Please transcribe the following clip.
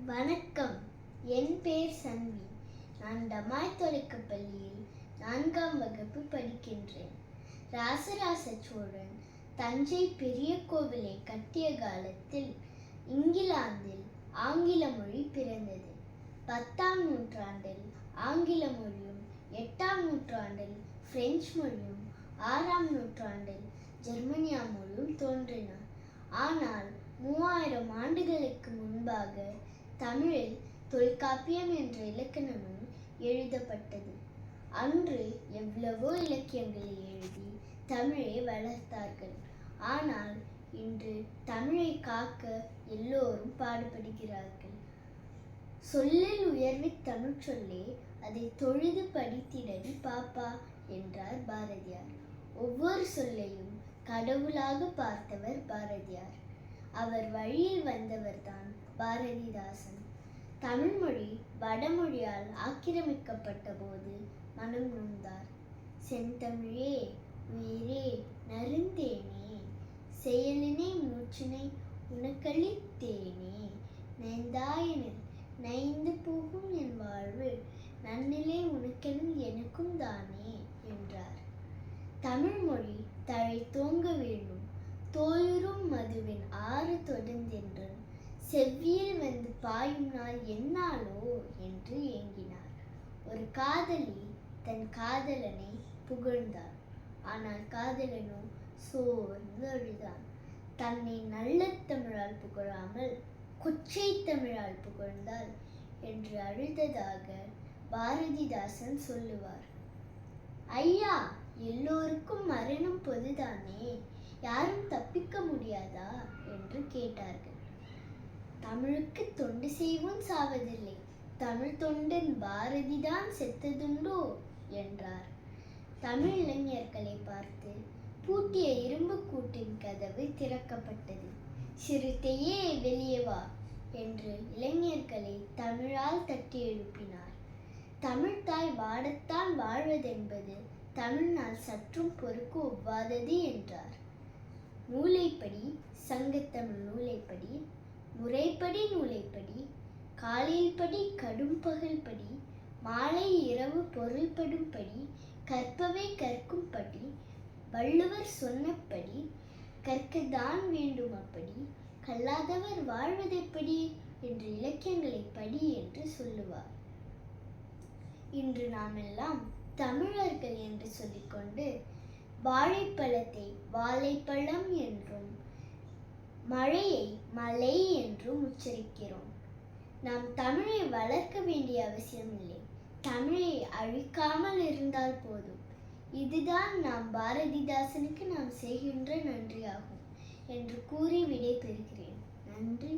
வணக்கம். என் பெயர் சன்வி. நான் டமாய் தொடக்கப் பள்ளியில் 4ஆம் வகுப்பு படிக்கின்றேன். ராசராச சோழன் தஞ்சை பெரிய கோவிலை கட்டிய காலத்தில் இங்கிலாந்தில் ஆங்கில மொழி பிறந்தது. 10ஆம் நூற்றாண்டில் ஆங்கில மொழியும், 8ஆம் நூற்றாண்டில் பிரெஞ்சு மொழியும், 6ஆம் நூற்றாண்டில் ஜெர்மனிய மொழியும் தோன்றின. ஆனால் 3000 ஆண்டுகளுக்கு முன்பாக தமிழில் தொல்காப்பியம் என்ற இலக்கண நூல் எழுதப்பட்டது. அன்று எவ்வளவோ இலக்கியங்களை எழுதி தமிழை வளர்த்தார்கள். ஆனால் இன்று தமிழை காக்க எல்லோரும் பாடுபடுகிறார்கள். சொல்லில் உயர்வு தமிழ் சொல்லே, அதை தொழுது படித்திடடி பாப்பா என்றார் பாரதியார். ஒவ்வொரு சொல்லையும் கடவுளாக பார்த்தவர் பாரதியார். அவர் வழியில் வந்தவர்தான் பாரதிதாசன். தமிழ்மொழி வடமொழியால் ஆக்கிரமிக்கப்பட்ட போது மனம் நொந்தார். செந்தமிழே உயிரே நறுந்தேனே, செயலினை மூச்சினை உனக்களித்தேனே, நைந்தாயனில் நைந்து போகும் என் வாழ்வு நன்னிலை உனக்கெனில் எனக்கும் தானே என்றார். தமிழ்மொழி தழை தோங்க வேண்டும், தோயுறும் மதுவின் ஆறு தொடர்ந்தென்றன் செவ்வியில் வந்து பாயும் நாள் என்னாலோ என்று ஏங்கினார். ஒரு காதலி தன் காதலனை புகழ்ந்தார். ஆனால் காதலனோ சோர்ந்து அழுதான். தன்னை நல்ல தமிழால் புகழாமல் கொச்சை தமிழால் புகழ்ந்தாள் என்று அழுததாக பாரதிதாசன் சொல்லுவார். ஐயா, எல்லோருக்கும் மரணம் பொதுதானே, யாரும் தப்பிக்க முடியாதா என்று கேட்டார்கள். தமிழுக்கு தொண்டு செய்வோன் சாவதில்லை, தமிழ் தொண்டன் பாரதிதான் செத்ததுண்டோ என்றார். தமிழ் இளைஞர்களை பார்த்து பூட்டிய இரும்பு கூட்டின் கதவு திறக்கப்பட்டது. சிறுத்தையே வெளியே வா என்று இளைஞர்களை தமிழால் தட்டி எழுப்பினார். தமிழ்தாய் வாடத்தான் வாழ்வதென்பது தமிழ்நாள் சற்றும் பொறுக்கு ஒவ்வாதது என்றார். நூலைப்படி, சங்கத்தமிழ் நூலைப்படி, முறைப்படி நூலைப்படி, காலையில் படி கடும் பகல் படி, மாலை இரவு பொருள்படும்படி, கற்பவை கற்கும்படி, வள்ளுவர் சொன்னபடி கற்கத்தான் வேண்டும் அப்படி, கல்லாதவர் வாழ்வதெப்படி என்று இலக்கியங்களை படி என்று சொல்லுவார். இன்று நாம் எல்லாம் தமிழர்கள் என்று சொல்லிக்கொண்டு வாழைப்பழத்தை வாழைப்பழம் என்றும் மழையை மலை என்றும் உச்சரிக்கிறோம். நாம் தமிழை வளர்க்க வேண்டிய அவசியம் இல்லை, தமிழை அழிக்காமல் இருந்தால் போதும். இதுதான் நாம் பாரதிதாசனுக்கு நாம் செய்கின்ற நன்றியாகும் என்று கூறி விடை பெறுகிறேன். நன்றி.